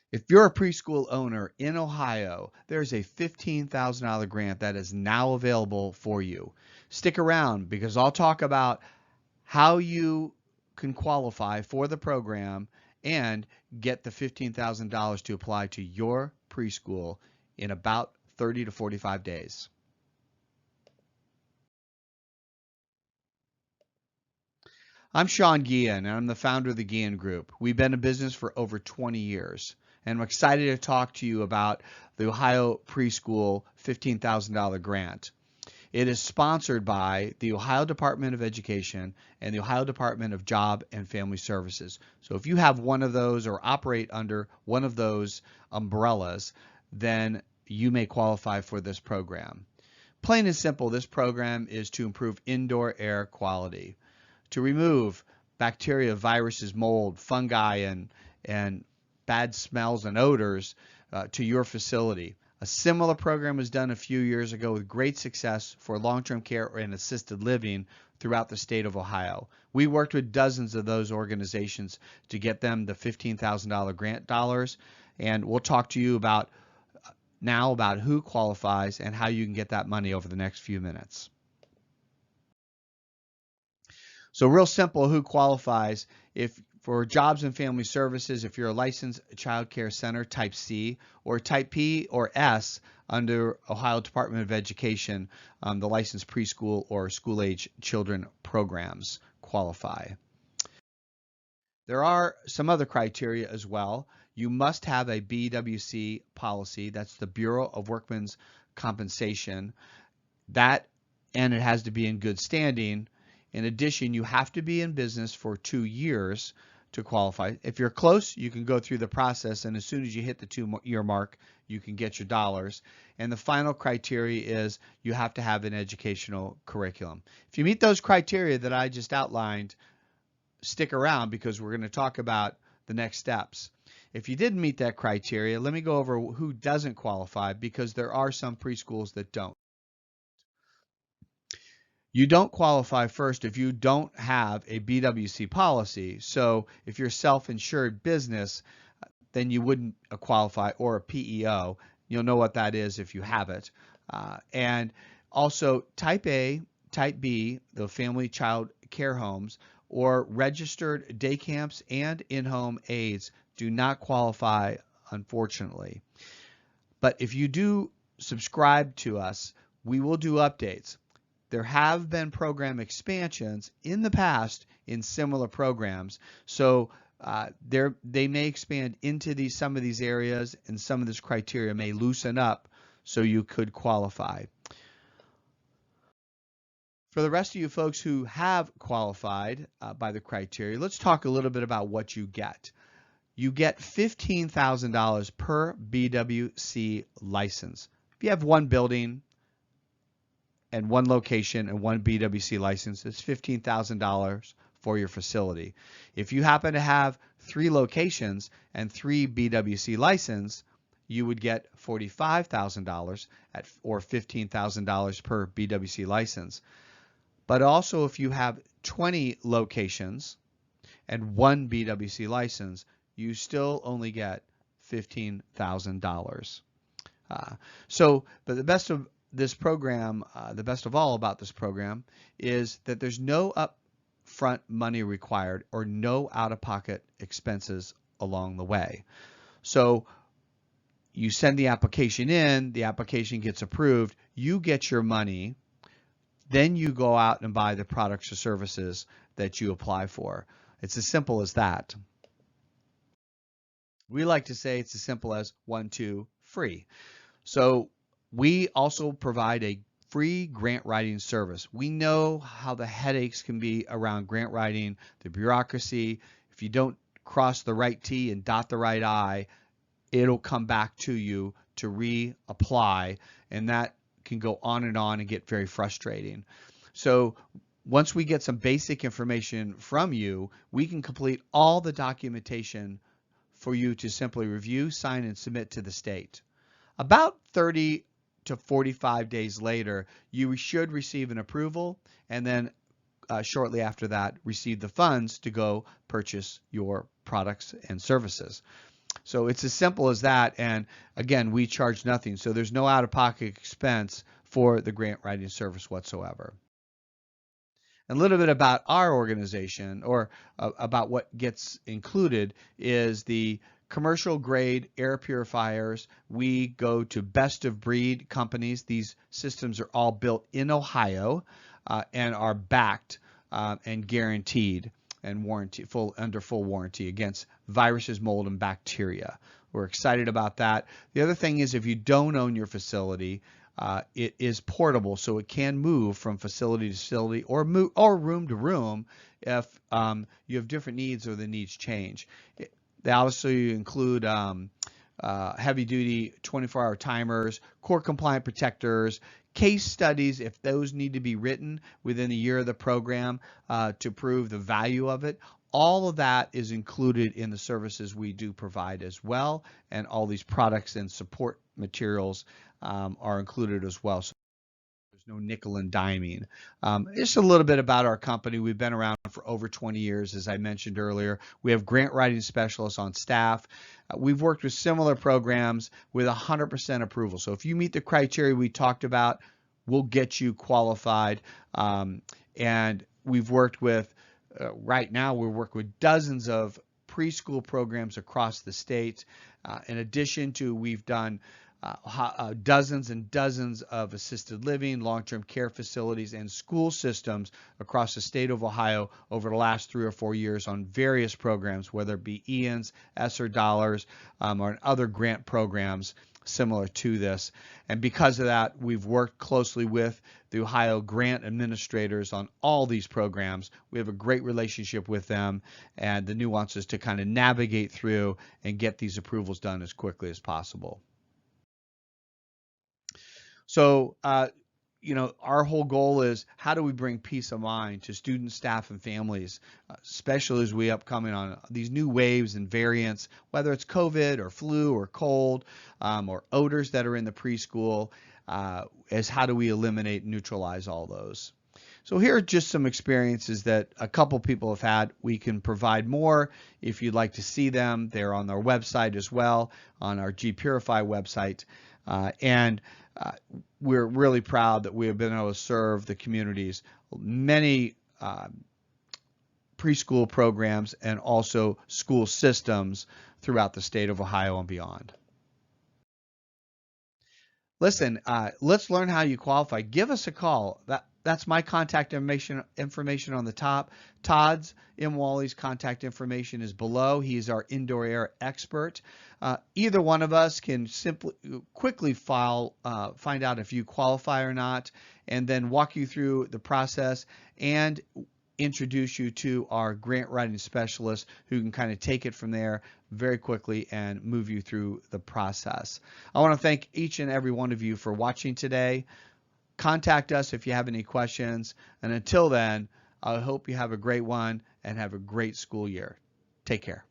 If you're a preschool owner in Ohio, there's a $15,000 grant that is now available for you. Stick around because I'll talk about how you can qualify for the program and get the $15,000 to apply to your preschool in about 30 to 45 days. I'm Sean Geehan, and I'm the founder of the Geehan Group. We've been in business for over 20 years, and I'm excited to talk to you about the Ohio Preschool $15,000 grant. It is sponsored by the Ohio Department of Education and the Ohio Department of Job and Family Services. So if you have one of those or operate under one of those umbrellas, then you may qualify for this program. Plain and simple, this program is to improve indoor air quality, to remove bacteria, viruses, mold, fungi, and bad smells and odors to your facility. A similar program was done a few years ago with great success for long-term care and assisted living throughout the state of Ohio. We worked with dozens of those organizations to get them the $15,000 grant dollars, and we'll talk to you about now about who qualifies and how you can get that money over the next few minutes. So real simple, who qualifies? If for Jobs and Family Services, if you're a licensed child care center, type C, or type P or S under Ohio Department of Education, the licensed preschool or school-age children programs qualify. There are some other criteria as well. You must have a BWC policy, that's the Bureau of Workmen's Compensation, and it has to be in good standing. In addition, you have to be in business for 2 years to qualify. If you're close, you can go through the process, and as soon as you hit the 2-year mark, you can get your dollars. And the final criteria is you have to have an educational curriculum. If you meet those criteria that I just outlined, stick around because we're going to talk about the next steps. If you didn't meet that criteria, let me go over who doesn't qualify, because there are some preschools that don't. You don't qualify first if you don't have a BWC policy. So if you're self-insured business, then you wouldn't qualify, or a PEO. You'll know what that is if you have it. And also type A, type B, the family child care homes, or registered day camps and in-home aides do not qualify, unfortunately. But if you do subscribe to us, we will do updates. There have been program expansions in the past in similar programs, so they may expand into some of these areas, and some of this criteria may loosen up so you could qualify. For the rest of you folks who have qualified by the criteria, let's talk a little bit about what you get. You get $15,000 per BWC license. If you have one building and one location and one BWC license, it's $15,000 for your facility. If you happen to have 3 locations and 3 BWC licenses, you would get $45,000 or $15,000 per BWC license. But also if you have 20 locations and 1 BWC license, you still only get $15,000. But the best of this program, the best of all about this program, is that there's no upfront money required or no out-of-pocket expenses along the way. So you send the application in, the application gets approved, you get your money, then you go out and buy the products or services that you apply for. It's as simple as that. We like to say it's as simple as 1, 2, free. So we also provide a free grant writing service. We know how the headaches can be around grant writing, the bureaucracy. If you don't cross the right T and dot the right I, it'll come back to you to reapply, and that can go on and get very frustrating. So once we get some basic information from you, we can complete all the documentation for you to simply review, sign, and submit to the state. About 30 to 45 days later, you should receive an approval, and then shortly after that, receive the funds to go purchase your products and services. So it's as simple as that. And again, we charge nothing. So there's no out-of-pocket expense for the grant writing service whatsoever. A little bit about our organization, or about what gets included, is the commercial grade air purifiers. We go to best of breed companies. These systems are all built in Ohio and are backed and guaranteed and under full warranty against viruses, mold, and bacteria. We're excited about that. The other thing is, if you don't own your facility, it is portable, so it can move from facility to facility or room to room if you have different needs or the needs change. They also include heavy-duty 24-hour timers, core compliant protectors, case studies if those need to be written within a year of the program to prove the value of it. All of that is included in the services we do provide as well, and all these products and support materials are included as well. So there's no nickel and diming. Just a little bit about our company. We've been around for over 20 years, as I mentioned earlier. We have grant writing specialists on staff. We've worked with similar programs with 100% approval. So if you meet the criteria we talked about, we'll get you qualified. And we've worked with, right now, we work with dozens of preschool programs across the state. In addition to, we've done dozens and dozens of assisted living, long-term care facilities, and school systems across the state of Ohio over the last 3 or 4 years on various programs, whether it be EANS, ESSER dollars, or other grant programs similar to this. And because of that, we've worked closely with the Ohio grant administrators on all these programs. We have a great relationship with them and the nuances to kind of navigate through and get these approvals done as quickly as possible. So, our whole goal is, how do we bring peace of mind to students, staff, and families, especially as we upcoming on these new waves and variants, whether it's COVID or flu or cold or odors that are in the preschool, as how do we eliminate and neutralize all those? So here are just some experiences that a couple people have had. We can provide more if you'd like to see them. They're on our website as well, on our G-Purify website. We're really proud that we have been able to serve the communities, many preschool programs and also school systems throughout the state of Ohio and beyond. Listen, let's learn how you qualify. Give us a call. That's my contact information on the top. Todd's Wally's contact information is below. He's our indoor air expert. Either one of us can quickly find out if you qualify or not, and then walk you through the process and introduce you to our grant writing specialist, who can kind of take it from there very quickly and move you through the process. I want to thank each and every one of you for watching today. Contact us if you have any questions. And until then, I hope you have a great one and have a great school year. Take care.